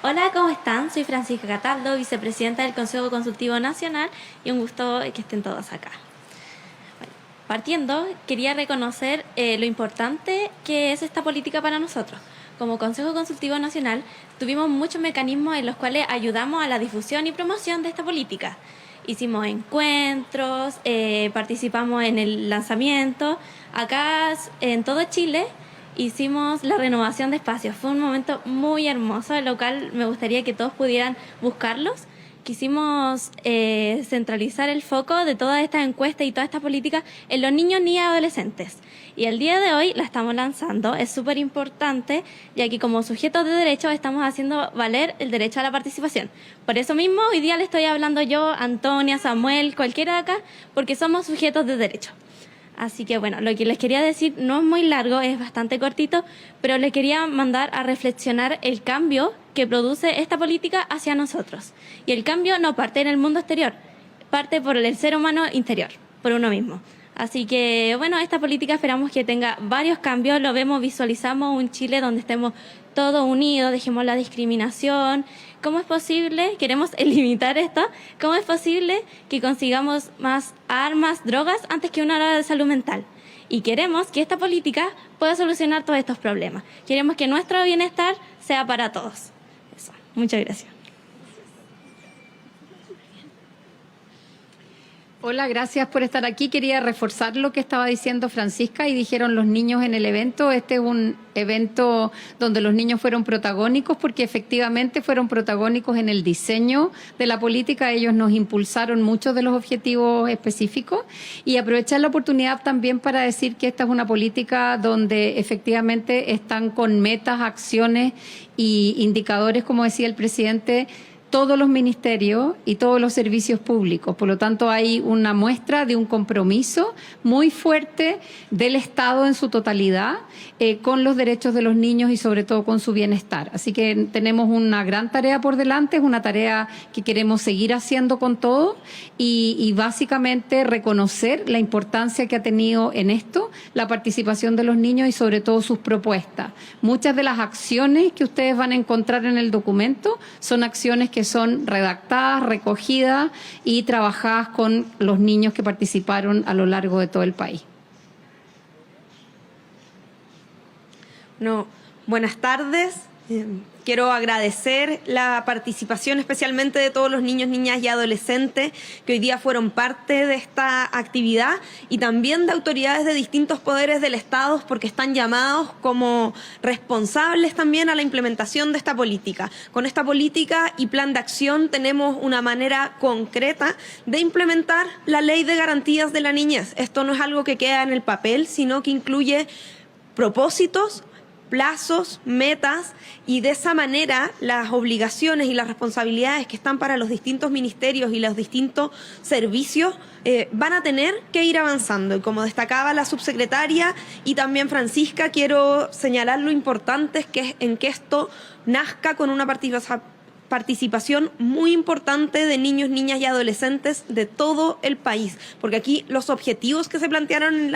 Hola, ¿cómo están? Soy Francisca Cataldo, vicepresidenta del Consejo Consultivo Nacional y un gusto que estén todos acá. Partiendo, quería reconocer lo importante que es esta política para nosotros. Como Consejo Consultivo Nacional, tuvimos muchos mecanismos en los cuales ayudamos a la difusión y promoción de esta política. Hicimos encuentros, participamos en el lanzamiento. Acá en todo Chile hicimos la renovación de espacios. Fue un momento muy hermoso, el local me gustaría que todos pudieran buscarlos. Quisimos centralizar el foco de todas estas encuestas y todas estas políticas en los niños y adolescentes. Y el día de hoy la estamos lanzando, es súper importante, ya que como sujetos de derecho estamos haciendo valer el derecho a la participación. Por eso mismo hoy día le estoy hablando yo, Antonia, Samuel, cualquiera de acá, porque somos sujetos de derecho. Así que bueno, lo que les quería decir no es muy largo, es bastante cortito, pero les quería mandar a reflexionar el cambio que produce esta política hacia nosotros. Y el cambio no parte en el mundo exterior, parte por el ser humano interior, por uno mismo. Así que bueno, esta política esperamos que tenga varios cambios, lo vemos, visualizamos un Chile donde estemos todos unidos, dejemos la discriminación. ¿Cómo es posible, queremos limitar esto, cómo es posible que consigamos más armas, drogas antes que una hora de salud mental? Y queremos que esta política pueda solucionar todos estos problemas. Queremos que nuestro bienestar sea para todos. Eso. Muchas gracias. Hola, gracias por estar aquí. Quería reforzar lo que estaba diciendo Francisca y dijeron los niños en el evento. Este es un evento donde los niños fueron protagónicos porque efectivamente fueron protagónicos en el diseño de la política. Ellos nos impulsaron muchos de los objetivos específicos y aprovechar la oportunidad también para decir que esta es una política donde efectivamente están con metas, acciones y indicadores, como decía el presidente, todos los ministerios y todos los servicios públicos. Por lo tanto, hay una muestra de un compromiso muy fuerte del Estado en su totalidad con los derechos de los niños y sobre todo con su bienestar. Así que tenemos una gran tarea por delante, es una tarea que queremos seguir haciendo con todo y básicamente reconocer la importancia que ha tenido en esto la participación de los niños y sobre todo sus propuestas. Muchas de las acciones que ustedes van a encontrar en el documento son acciones que son redactadas, recogidas y trabajadas con los niños que participaron a lo largo de todo el país. No, buenas tardes. Quiero agradecer la participación especialmente de todos los niños, niñas y adolescentes que hoy día fueron parte de esta actividad y también de autoridades de distintos poderes del Estado porque están llamados como responsables también a la implementación de esta política. Con esta política y plan de acción tenemos una manera concreta de implementar la Ley de Garantías de la Niñez. Esto no es algo que queda en el papel, sino que incluye propósitos, plazos, metas y de esa manera las obligaciones y las responsabilidades que están para los distintos ministerios y los distintos servicios van a tener que ir avanzando. Y como destacaba la subsecretaria y también Francisca, quiero señalar lo importante en que esto nazca con una participación muy importante de niños, niñas y adolescentes de todo el país, porque aquí los objetivos que se plantearon en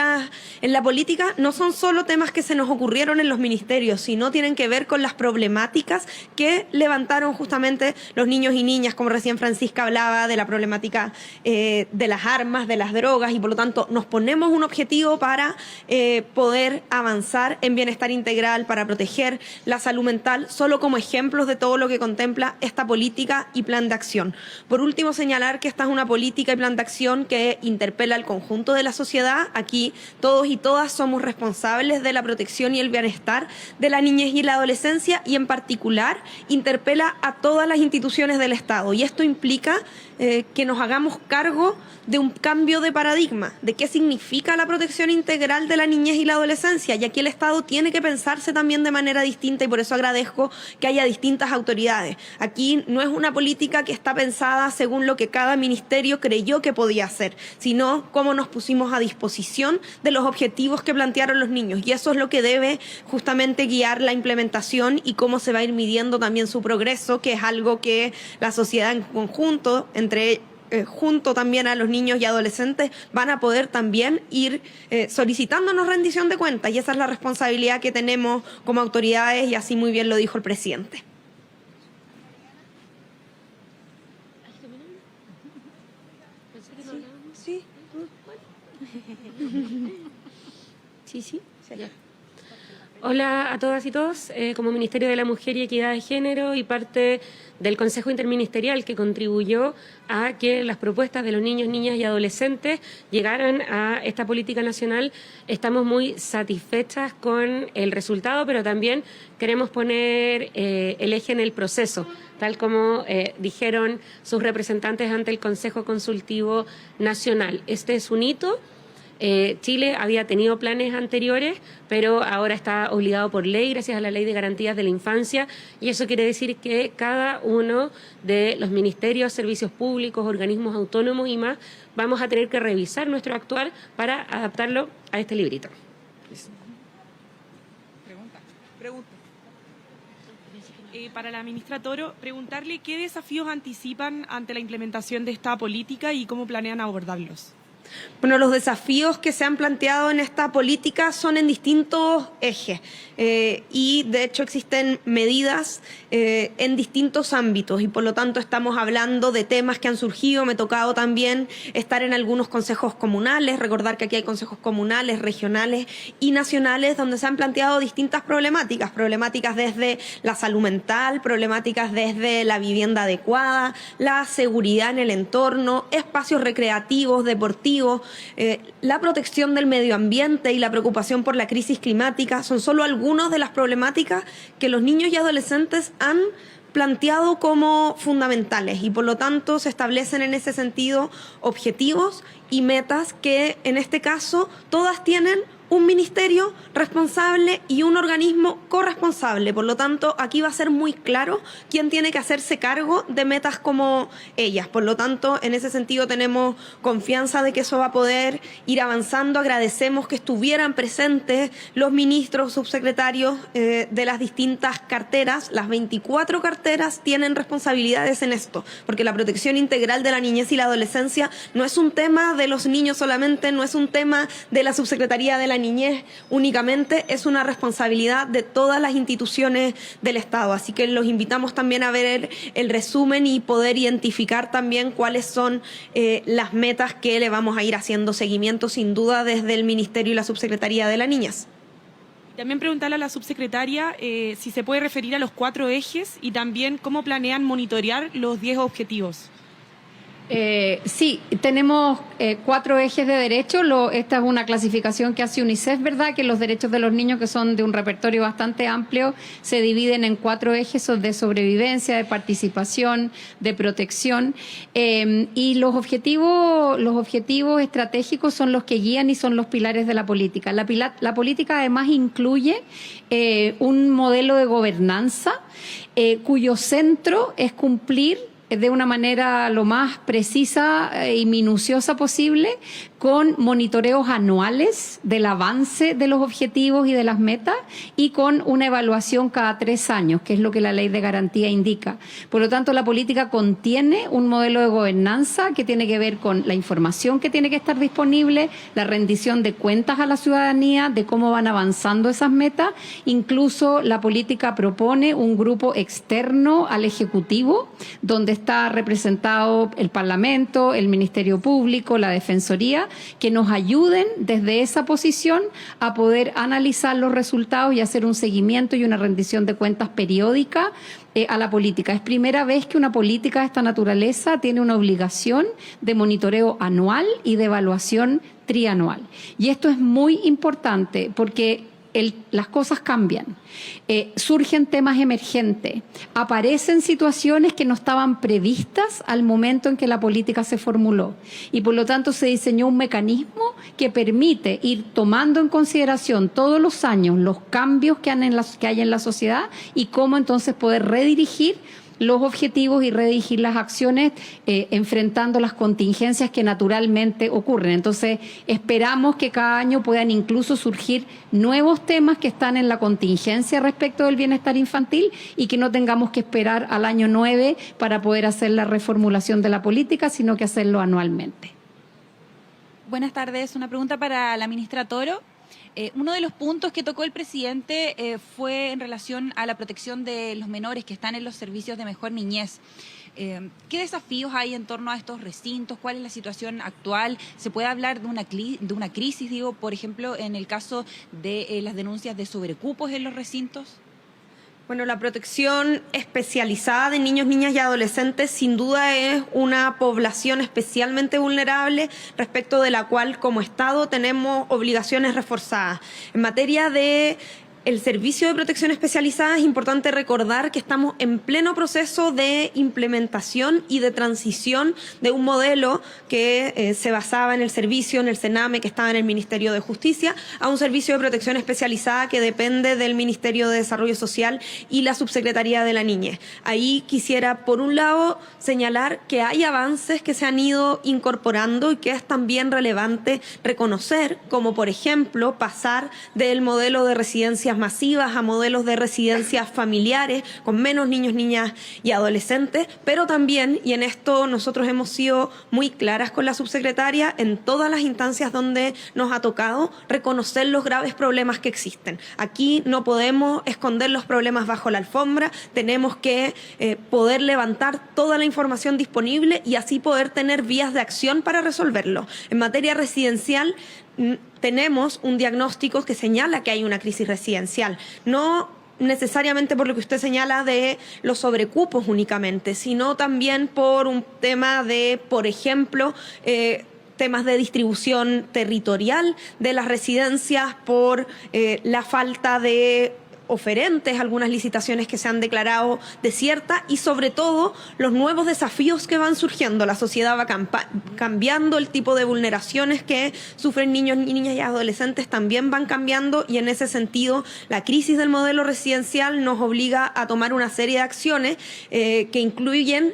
la política no son solo temas que se nos ocurrieron en los ministerios, sino tienen que ver con las problemáticas que levantaron justamente los niños y niñas, como recién Francisca hablaba de la problemática de las armas, de las drogas, y por lo tanto nos ponemos un objetivo para poder avanzar en bienestar integral, para proteger la salud mental, solo como ejemplos de todo lo que contempla esta política y plan de acción. Por último, señalar que esta es una política y plan de acción que interpela al conjunto de la sociedad. Aquí todos y todas somos responsables de la protección y el bienestar de la niñez y la adolescencia y en particular interpela a todas las instituciones del Estado. Y esto implica que nos hagamos cargo de un cambio de paradigma, de qué significa la protección integral de la niñez y la adolescencia. Y aquí el Estado tiene que pensarse también de manera distinta y por eso agradezco que haya distintas autoridades. Aquí no es una política que está pensada según lo que cada ministerio creyó que podía hacer, sino cómo nos pusimos a disposición de los objetivos que plantearon los niños. Y eso es lo que debe justamente guiar la implementación y cómo se va a ir midiendo también su progreso, que es algo que la sociedad en conjunto, junto también a los niños y adolescentes, van a poder también ir solicitándonos rendición de cuentas y esa es la responsabilidad que tenemos como autoridades y así muy bien lo dijo el presidente. Sí. Hola a todas y todos. Como Ministerio de la Mujer y Equidad de Género y parte del Consejo Interministerial que contribuyó a que las propuestas de los niños, niñas y adolescentes llegaran a esta política nacional, estamos muy satisfechas con el resultado, pero también queremos poner el eje en el proceso, tal como dijeron sus representantes ante el Consejo Consultivo Nacional. Este es un hito. Chile había tenido planes anteriores, pero ahora está obligado por ley, gracias a la Ley de Garantías de la Infancia, y eso quiere decir que cada uno de los ministerios, servicios públicos, organismos autónomos y más, vamos a tener que revisar nuestro actuar para adaptarlo a este librito. Pregunta. Para la ministra Toro, preguntarle qué desafíos anticipan ante la implementación de esta política y cómo planean abordarlos. Bueno, los desafíos que se han planteado en esta política son en distintos ejes y de hecho existen medidas en distintos ámbitos y por lo tanto estamos hablando de temas que han surgido. Me ha tocado también estar en algunos consejos comunales, recordar que aquí hay consejos comunales, regionales y nacionales donde se han planteado distintas problemáticas desde la salud mental, problemáticas desde la vivienda adecuada, la seguridad en el entorno, espacios recreativos, deportivos, la protección del medio ambiente y la preocupación por la crisis climática son solo algunas de las problemáticas que los niños y adolescentes han planteado como fundamentales y por lo tanto se establecen en ese sentido objetivos y metas que en este caso todas tienen un ministerio responsable y un organismo corresponsable. Por lo tanto, aquí va a ser muy claro quién tiene que hacerse cargo de metas como ellas. Por lo tanto, en ese sentido tenemos confianza de que eso va a poder ir avanzando. Agradecemos que estuvieran presentes los ministros, subsecretarios de las distintas carteras. Las 24 carteras tienen responsabilidades en esto, porque la protección integral de la niñez y la adolescencia no es un tema de los niños solamente, no es un tema de la subsecretaría de la niñez únicamente, es una responsabilidad de todas las instituciones del Estado. Así que los invitamos también a ver el resumen y poder identificar también cuáles son las metas que le vamos a ir haciendo seguimiento sin duda desde el Ministerio y la Subsecretaría de la Niñez. También preguntarle a la subsecretaria si se puede referir a los 4 ejes y también cómo planean monitorear los 10 objetivos. Sí, tenemos 4 ejes de derecho. Esta es una clasificación que hace UNICEF, ¿verdad? Que los derechos de los niños, que son de un repertorio bastante amplio, se dividen en 4 ejes de sobrevivencia, de participación, de protección. Y los objetivos estratégicos son los que guían y son los pilares de la política. La política además incluye un modelo de gobernanza cuyo centro es cumplir de una manera lo más precisa y minuciosa posible, con monitoreos anuales del avance de los objetivos y de las metas y con una evaluación cada 3 años, que es lo que la Ley de Garantía indica. Por lo tanto, la política contiene un modelo de gobernanza que tiene que ver con la información que tiene que estar disponible, la rendición de cuentas a la ciudadanía, de cómo van avanzando esas metas. Incluso la política propone un grupo externo al Ejecutivo, donde está representado el Parlamento, el Ministerio Público, la Defensoría, que nos ayuden desde esa posición a poder analizar los resultados y hacer un seguimiento y una rendición de cuentas periódica a la política. Es primera vez que una política de esta naturaleza tiene una obligación de monitoreo anual y de evaluación trianual. Y esto es muy importante porque las cosas cambian, surgen temas emergentes, aparecen situaciones que no estaban previstas al momento en que la política se formuló y por lo tanto se diseñó un mecanismo que permite ir tomando en consideración todos los años los cambios que hay en la sociedad y cómo entonces poder redirigir los objetivos y redirigir las acciones enfrentando las contingencias que naturalmente ocurren. Entonces, esperamos que cada año puedan incluso surgir nuevos temas que están en la contingencia respecto del bienestar infantil y que no tengamos que esperar al año 9 para poder hacer la reformulación de la política, sino que hacerlo anualmente. Buenas tardes. Una pregunta para la ministra Toro. Uno de los puntos que tocó el presidente fue en relación a la protección de los menores que están en los servicios de mejor niñez. ¿Qué desafíos hay en torno a estos recintos? ¿Cuál es la situación actual? ¿Se puede hablar de una crisis, digo, por ejemplo, en el caso de las denuncias de sobrecupos en los recintos? Bueno, la protección especializada de niños, niñas y adolescentes sin duda es una población especialmente vulnerable respecto de la cual como Estado tenemos obligaciones reforzadas. En materia de el servicio de protección especializada es importante recordar que estamos en pleno proceso de implementación y de transición de un modelo que se basaba en el servicio, en el CENAME, que estaba en el Ministerio de Justicia, a un servicio de protección especializada que depende del Ministerio de Desarrollo Social y la Subsecretaría de la Niñez. Ahí quisiera, por un lado, señalar que hay avances que se han ido incorporando y que es también relevante reconocer, como por ejemplo pasar del modelo de residencias masivas a modelos de residencias familiares con menos niños, niñas y adolescentes, pero también, y en esto nosotros hemos sido muy claras con la subsecretaria, en todas las instancias donde nos ha tocado reconocer los graves problemas que existen. Aquí no podemos esconder los problemas bajo la alfombra, tenemos que poder levantar toda la información disponible y así poder tener vías de acción para resolverlo. En materia residencial, tenemos un diagnóstico que señala que hay una crisis residencial, no necesariamente por lo que usted señala de los sobrecupos únicamente, sino también por un tema de, por ejemplo, temas de distribución territorial de las residencias, por la falta de oferentes, algunas licitaciones que se han declarado desiertas y sobre todo los nuevos desafíos que van surgiendo. La sociedad va cambiando, el tipo de vulneraciones que sufren niños, niñas y adolescentes también van cambiando y en ese sentido la crisis del modelo residencial nos obliga a tomar una serie de acciones que incluyen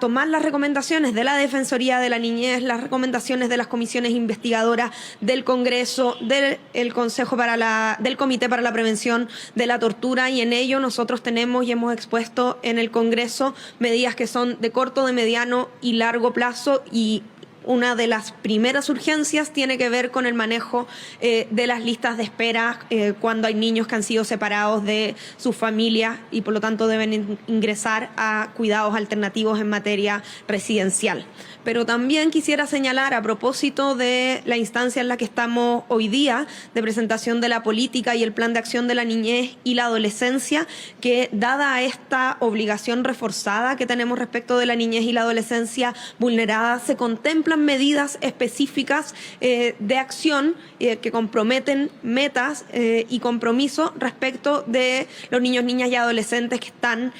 tomar las recomendaciones de la Defensoría de la Niñez, las recomendaciones de las comisiones investigadoras del Congreso, del Comité para la Prevención de la Tortura, y en ello nosotros tenemos y hemos expuesto en el Congreso medidas que son de corto, de mediano y largo plazo, y una de las primeras urgencias tiene que ver con el manejo de las listas de espera cuando hay niños que han sido separados de sus familias y por lo tanto deben ingresar a cuidados alternativos en materia residencial. Pero también quisiera señalar, a propósito de la instancia en la que estamos hoy día, de presentación de la política y el plan de acción de la niñez y la adolescencia, que dada esta obligación reforzada que tenemos respecto de la niñez y la adolescencia vulnerada, se contemplan medidas específicas de acción que comprometen metas y compromisos respecto de los niños, niñas y adolescentes que están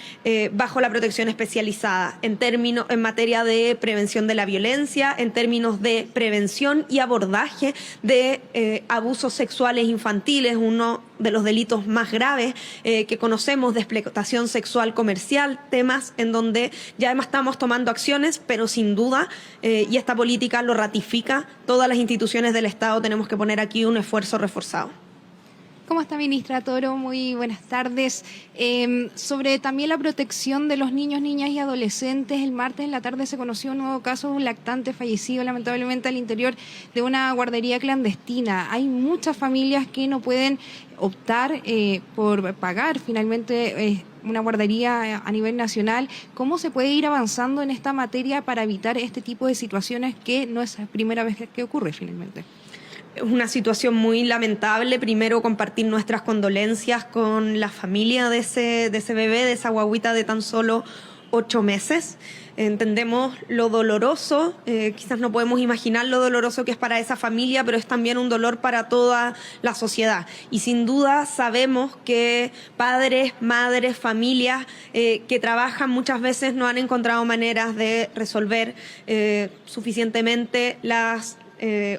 bajo la protección especializada en materia de prevención de la violencia, en términos de prevención y abordaje de abusos sexuales infantiles, uno de los delitos más graves que conocemos, de explotación sexual comercial, temas en donde ya además estamos tomando acciones, pero sin duda, y esta política lo ratifica, todas las instituciones del Estado tenemos que poner aquí un esfuerzo reforzado. ¿Cómo está, ministra Toro? Muy buenas tardes. Sobre también la protección de los niños, niñas y adolescentes, el martes en la tarde se conoció un nuevo caso de un lactante fallecido lamentablemente al interior de una guardería clandestina. Hay muchas familias que no pueden optar por pagar finalmente una guardería a nivel nacional. ¿Cómo se puede ir avanzando en esta materia para evitar este tipo de situaciones que no es la primera vez que ocurre finalmente? Es una situación muy lamentable. Primero, compartir nuestras condolencias con la familia de ese bebé, de esa guaguita de tan solo 8 meses. Entendemos lo doloroso, quizás no podemos imaginar lo doloroso que es para esa familia, pero es también un dolor para toda la sociedad. Y sin duda sabemos que padres, madres, familias que trabajan muchas veces no han encontrado maneras de resolver suficientemente las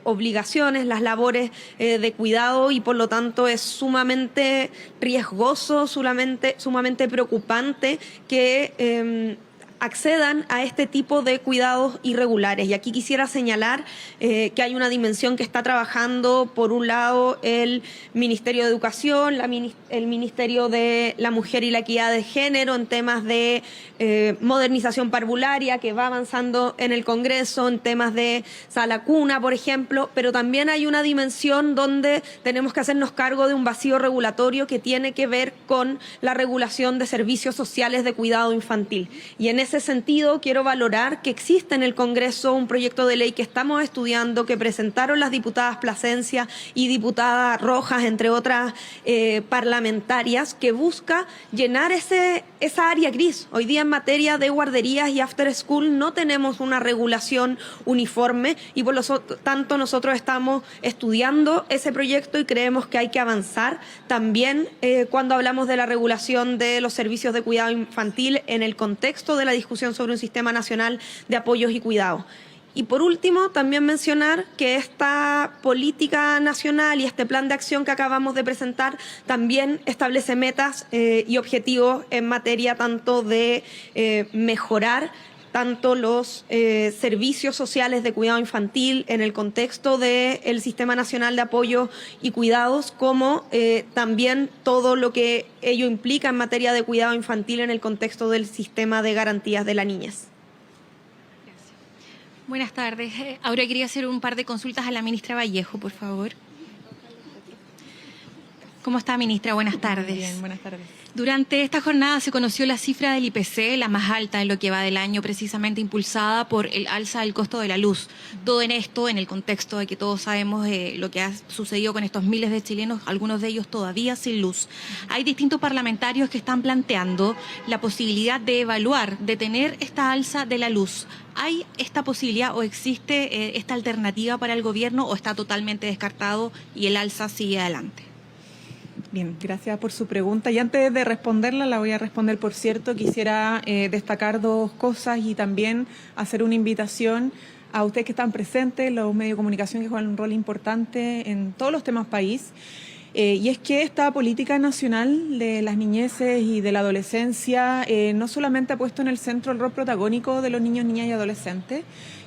obligaciones, las labores de cuidado, y por lo tanto es sumamente riesgoso, sumamente preocupante que accedan a este tipo de cuidados irregulares. Y aquí quisiera señalar que hay una dimensión que está trabajando, por un lado, el Ministerio de Educación, el Ministerio de la Mujer y la Equidad de Género en temas de modernización parvularia, que va avanzando en el Congreso, en temas de sala cuna, por ejemplo, pero también hay una dimensión donde tenemos que hacernos cargo de un vacío regulatorio que tiene que ver con la regulación de servicios sociales de cuidado infantil. Y en ese sentido quiero valorar que existe en el Congreso un proyecto de ley que estamos estudiando, que presentaron las diputadas Plasencia y diputada Rojas, entre otras parlamentarias, que busca llenar esa área gris. Hoy día en materia de guarderías y after school no tenemos una regulación uniforme y por lo tanto nosotros estamos estudiando ese proyecto y creemos que hay que avanzar también cuando hablamos de la regulación de los servicios de cuidado infantil en el contexto de la discusión sobre un sistema nacional de apoyos y cuidados. Y por último, también mencionar que esta política nacional y este plan de acción que acabamos de presentar también establece metas y objetivos en materia tanto de mejorar tanto los servicios sociales de cuidado infantil en el contexto del Sistema Nacional de Apoyo y Cuidados, como también todo lo que ello implica en materia de cuidado infantil en el contexto del sistema de garantías de la niñez. Buenas tardes. Ahora quería hacer un par de consultas a la ministra Vallejo, por favor. ¿Cómo está, ministra? Buenas tardes. Bien, buenas tardes. Durante esta jornada se conoció la cifra del IPC, la más alta en lo que va del año, precisamente impulsada por el alza del costo de la luz. Todo en esto, en el contexto de que todos sabemos lo que ha sucedido con estos miles de chilenos, algunos de ellos todavía sin luz. Hay distintos parlamentarios que están planteando la posibilidad de evaluar, de tener esta alza de la luz. ¿Hay esta posibilidad o existe esta alternativa para el gobierno o está totalmente descartado y el alza sigue adelante? Bien, gracias por su pregunta. Y antes de responderla, la voy a responder, por cierto, quisiera destacar dos cosas y también hacer una invitación a ustedes que están presentes, los medios de comunicación que juegan un rol importante en todos los temas país. Y es que esta política nacional de las niñeces y de la adolescencia no solamente ha puesto en el centro el rol protagónico de los niños, niñas y adolescentes,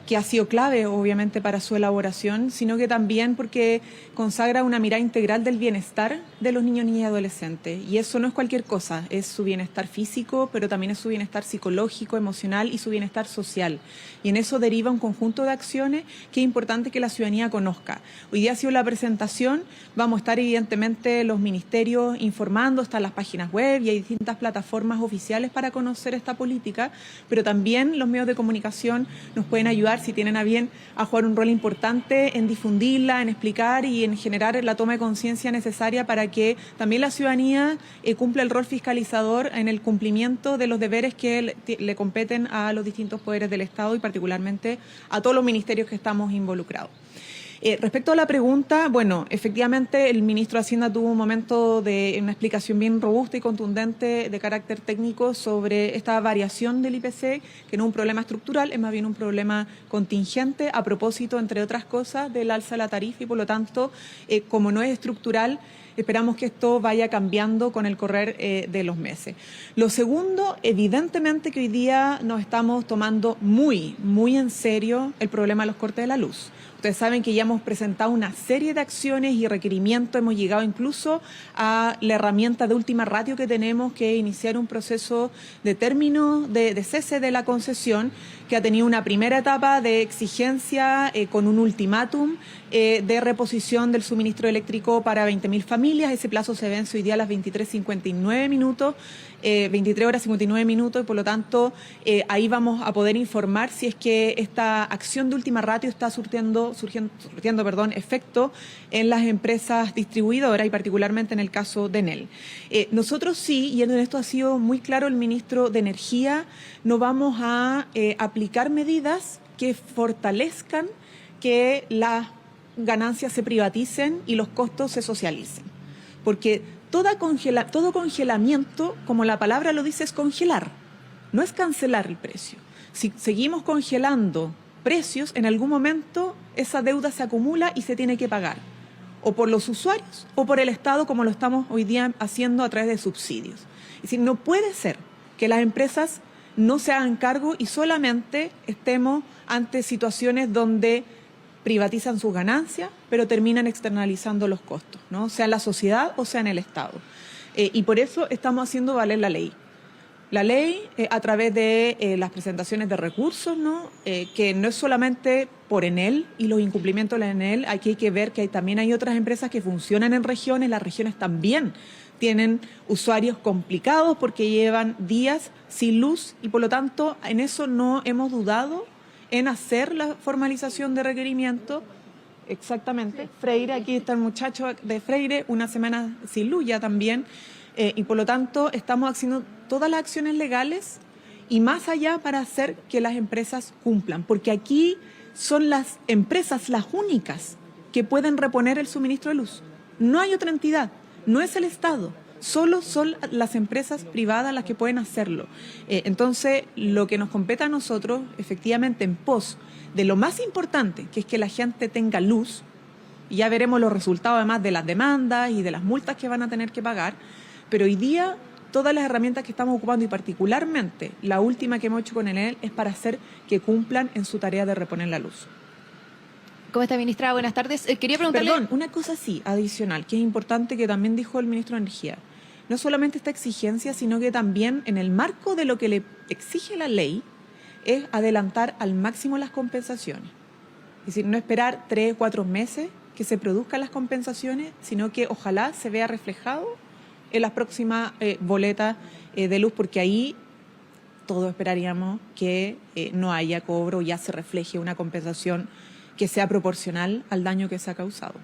que ha sido clave, obviamente, para su elaboración, sino que también porque consagra una mirada integral del bienestar de los niños, niñas y adolescentes. Y eso no es cualquier cosa, es su bienestar físico, pero también es su bienestar psicológico, emocional y su bienestar social. Y en eso deriva un conjunto de acciones que es importante que la ciudadanía conozca. Hoy día ha sido la presentación, vamos a estar evidentemente los ministerios informando, están las páginas web y hay distintas plataformas oficiales para conocer esta política, pero también los medios de comunicación nos pueden ayudar, si tienen a bien, a jugar un rol importante en difundirla, en explicar y en generar la toma de conciencia necesaria para que también la ciudadanía cumpla el rol fiscalizador en el cumplimiento de los deberes que le competen a los distintos poderes del Estado y particularmente a todos los ministerios que estamos involucrados. Respecto a la pregunta, bueno, efectivamente el ministro de Hacienda tuvo un momento de una explicación bien robusta y contundente de carácter técnico sobre esta variación del IPC, que no es un problema estructural, es más bien un problema contingente a propósito, entre otras cosas, del alza de la tarifa y por lo tanto, como no es estructural, esperamos que esto vaya cambiando con el correr de los meses. Lo segundo, evidentemente que hoy día nos estamos tomando muy en serio el problema de los cortes de la luz. Ustedes saben que ya hemos presentado una serie de acciones y requerimientos, hemos llegado incluso a la herramienta de última ratio que tenemos, que es iniciar un proceso de término de cese de la concesión, que ha tenido una primera etapa de exigencia con un ultimátum de reposición del suministro eléctrico para 20.000 familias. Ese plazo se vence hoy día a las 23:59 minutos, 23 horas 59 minutos, y por lo tanto ahí vamos a poder informar si es que esta acción de última ratio está surtiendo efecto en las empresas distribuidoras y particularmente en el caso de Enel. Nosotros sí, y en esto ha sido muy claro el ministro de Energía, no vamos a aplicar medidas que fortalezcan que las ganancias se privaticen y los costos se socialicen. Porque todo congelamiento, como la palabra lo dice, es congelar, no es cancelar el precio. Si seguimos congelando precios, en algún momento esa deuda se acumula y se tiene que pagar, o por los usuarios o por el Estado, como lo estamos hoy día haciendo a través de subsidios. Es decir, no puede ser que las empresas no se hagan cargo y solamente estemos ante situaciones donde privatizan sus ganancias, pero terminan externalizando los costos, ¿no? Sea en la sociedad o sea en el Estado. Y por eso estamos haciendo valer la ley. La ley a través de las presentaciones de recursos, ¿no? Que no es solamente por Enel y los incumplimientos de la Enel, aquí hay que ver que también hay otras empresas que funcionan en regiones, las regiones también tienen usuarios complicados porque llevan días sin luz y por lo tanto en eso no hemos dudado en hacer la formalización de requerimiento. Exactamente. Freire, aquí está el muchacho de Freire, una semana sin luz ya también, y por lo tanto estamos haciendo todas las acciones legales y más allá para hacer que las empresas cumplan, porque aquí son las empresas las únicas que pueden reponer el suministro de luz. No hay otra entidad, no es el Estado. Solo son las empresas privadas las que pueden hacerlo. Entonces, lo que nos compete a nosotros, efectivamente, en pos de lo más importante, que es que la gente tenga luz, y ya veremos los resultados además de las demandas y de las multas que van a tener que pagar, pero hoy día todas las herramientas que estamos ocupando y particularmente la última que hemos hecho con Enel es para hacer que cumplan en su tarea de reponer la luz. ¿Cómo está, ministra? Buenas tardes. Quería preguntarle... Perdón, una cosa sí, adicional, que es importante que también dijo el ministro de Energía. No solamente esta exigencia, sino que también en el marco de lo que le exige la ley es adelantar al máximo las compensaciones. Es decir, no esperar 3 o 4 meses que se produzcan las compensaciones, sino que ojalá se vea reflejado en las próximas boletas de luz, porque ahí todos esperaríamos que no haya cobro, ya se refleje una compensación que sea proporcional al daño que se ha causado.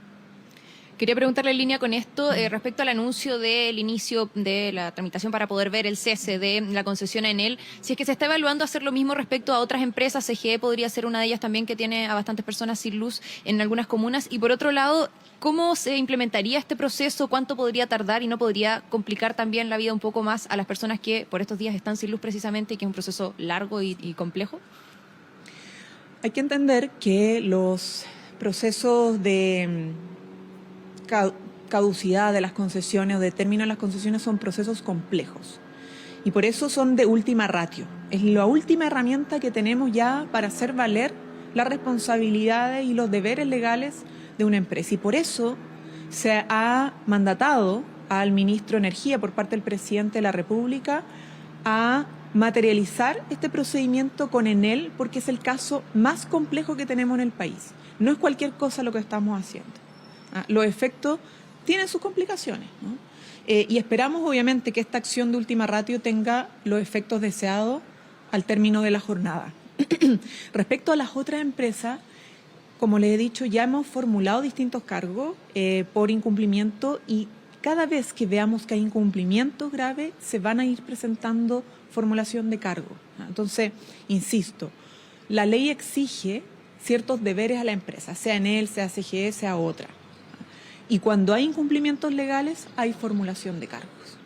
Quería preguntarle en línea con esto respecto al anuncio del inicio de la tramitación para poder ver el cese de la concesión a Enel. Si es que se está evaluando hacer lo mismo respecto a otras empresas, CGE podría ser una de ellas también que tiene a bastantes personas sin luz en algunas comunas. Y por otro lado, ¿cómo se implementaría este proceso? ¿Cuánto podría tardar y no podría complicar también la vida un poco más a las personas que por estos días están sin luz precisamente y que es un proceso largo y complejo? Hay que entender que los procesos de caducidad de las concesiones o de término de las concesiones son procesos complejos y por eso son de última ratio. Es la última herramienta que tenemos ya para hacer valer las responsabilidades y los deberes legales de una empresa y por eso se ha mandatado al ministro de Energía por parte del presidente de la República a materializar este procedimiento con Enel porque es el caso más complejo que tenemos en el país. No es cualquier cosa lo que estamos haciendo. Los efectos tienen sus complicaciones, ¿no? Y esperamos obviamente que esta acción de última ratio tenga los efectos deseados al término de la jornada. Respecto a las otras empresas, como les he dicho, ya hemos formulado distintos cargos por incumplimiento y cada vez que veamos que hay incumplimientos graves se van a ir presentando formulación de cargo. Entonces, insisto, la ley exige ciertos deberes a la empresa, sea Enel, sea CGE, sea otra. Y cuando hay incumplimientos legales, hay formulación de cargos.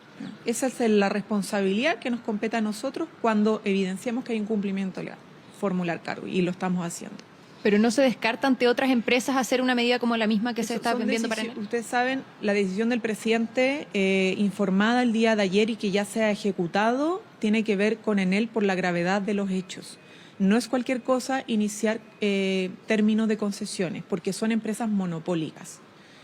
Esa es la responsabilidad que nos compete a nosotros cuando evidenciamos que hay incumplimiento legal, formular cargo, y lo estamos haciendo. Pero no se descarta ante otras empresas hacer una medida como la misma que se está viendo para Enel. Ustedes saben, la decisión del presidente informada el día de ayer y que ya se ha ejecutado, tiene que ver con Enel por la gravedad de los hechos. No es cualquier cosa iniciar términos de concesiones, porque son empresas monopólicas.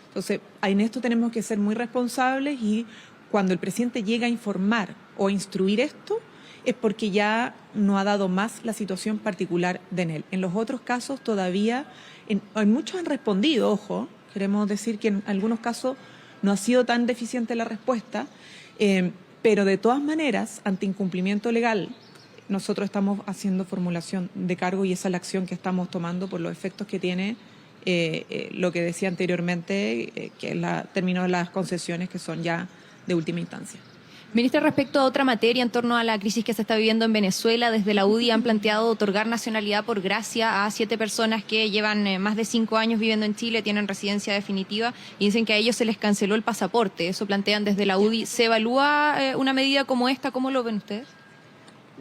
Entonces, en esto tenemos que ser muy responsables y cuando el presidente llega a informar o a instruir esto, es porque ya no ha dado más la situación particular de Enel. En los otros casos todavía, en muchos han respondido, ojo, queremos decir que en algunos casos no ha sido tan deficiente la respuesta, pero de todas maneras, ante incumplimiento legal, nosotros estamos haciendo formulación de cargo y esa es la acción que estamos tomando por los efectos que tiene lo que decía anteriormente, que es el término de las concesiones que son ya de última instancia. Ministra, respecto a otra materia en torno a la crisis que se está viviendo en Venezuela, desde la UDI han planteado otorgar nacionalidad por gracia a 7 personas que llevan más de 5 años viviendo en Chile, tienen residencia definitiva y dicen que a ellos se les canceló el pasaporte. Eso plantean desde la UDI. ¿Se evalúa una medida como esta? ¿Cómo lo ven ustedes?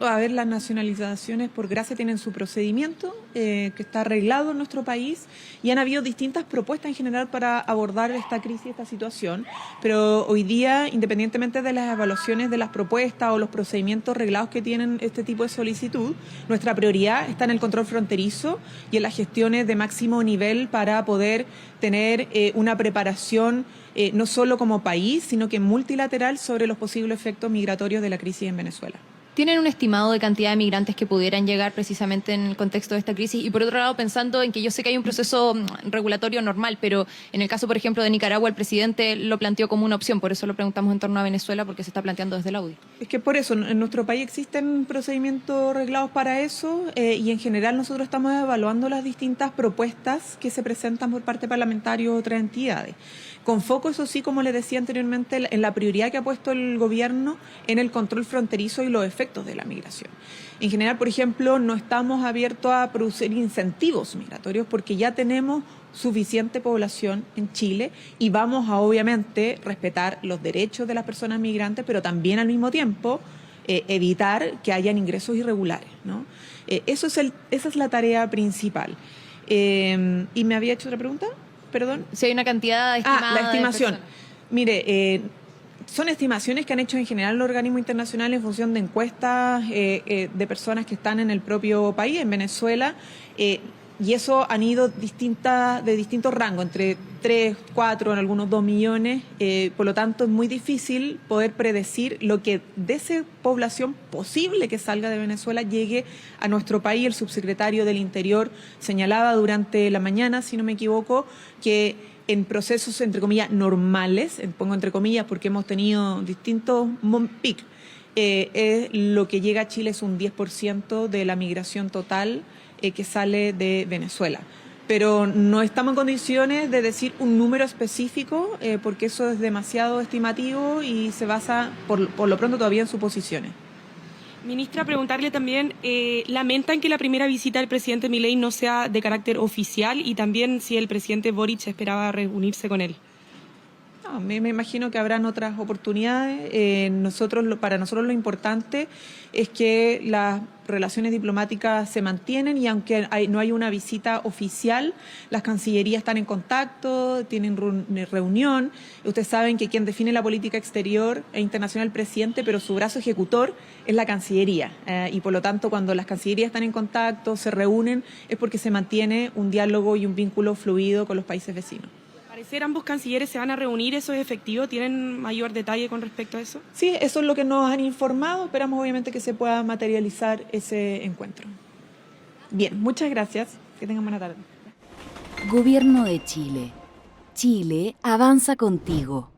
A ver, las nacionalizaciones por gracia tienen su procedimiento que está arreglado en nuestro país y han habido distintas propuestas en general para abordar esta crisis, esta situación, pero hoy día, independientemente de las evaluaciones de las propuestas o los procedimientos reglados que tienen este tipo de solicitud, nuestra prioridad está en el control fronterizo y en las gestiones de máximo nivel para poder tener una preparación no solo como país, sino que multilateral sobre los posibles efectos migratorios de la crisis en Venezuela. ¿Tienen un estimado de cantidad de migrantes que pudieran llegar precisamente en el contexto de esta crisis? Y por otro lado, pensando en que yo sé que hay un proceso regulatorio normal, pero en el caso, por ejemplo, de Nicaragua, el presidente lo planteó como una opción, por eso lo preguntamos en torno a Venezuela, porque se está planteando desde la UDI. Es que por eso, en nuestro país existen procedimientos reglados para eso y en general nosotros estamos evaluando las distintas propuestas que se presentan por parte parlamentaria o otras entidades. Con foco, eso sí, como les decía anteriormente, en la prioridad que ha puesto el gobierno en el control fronterizo y los efectos de la migración. En general, por ejemplo, no estamos abiertos a producir incentivos migratorios porque ya tenemos suficiente población en Chile y vamos a obviamente respetar los derechos de las personas migrantes, pero también al mismo tiempo evitar que hayan ingresos irregulares, ¿no? Esa es la tarea principal. ¿Y me había hecho otra pregunta? Perdón. Si hay una cantidad estimada. La estimación. Mire, son estimaciones que han hecho en general los organismos internacionales en función de encuestas de personas que están en el propio país, en Venezuela, y eso han ido de distintos rangos, entre 3, 4, en algunos 2 millones. Por lo tanto, es muy difícil poder predecir lo que de esa población posible que salga de Venezuela llegue a nuestro país. El subsecretario del Interior señalaba durante la mañana, si no me equivoco, que en procesos, entre comillas, normales, pongo entre comillas porque hemos tenido distintos picos, lo que llega a Chile es un 10% de la migración total que sale de Venezuela. Pero no estamos en condiciones de decir un número específico porque eso es demasiado estimativo y se basa, por lo pronto, todavía en suposiciones. Ministra, preguntarle también, ¿lamentan que la primera visita del presidente Milei no sea de carácter oficial y también si el presidente Boric esperaba reunirse con él? No, me imagino que habrán otras oportunidades. Para nosotros lo importante es que las relaciones diplomáticas se mantienen y aunque no hay una visita oficial, las cancillerías están en contacto, tienen reunión. Ustedes saben que quien define la política exterior e internacional es el presidente, pero su brazo ejecutor es la Cancillería. Y por lo tanto, cuando las cancillerías están en contacto, se reúnen, es porque se mantiene un diálogo y un vínculo fluido con los países vecinos. Al parecer, ambos cancilleres se van a reunir, ¿eso es efectivo? ¿Tienen mayor detalle con respecto a eso? Sí, eso es lo que nos han informado. Esperamos obviamente que se pueda materializar ese encuentro. Bien, muchas gracias. Que tengan buena tarde. Gobierno de Chile. Chile avanza contigo.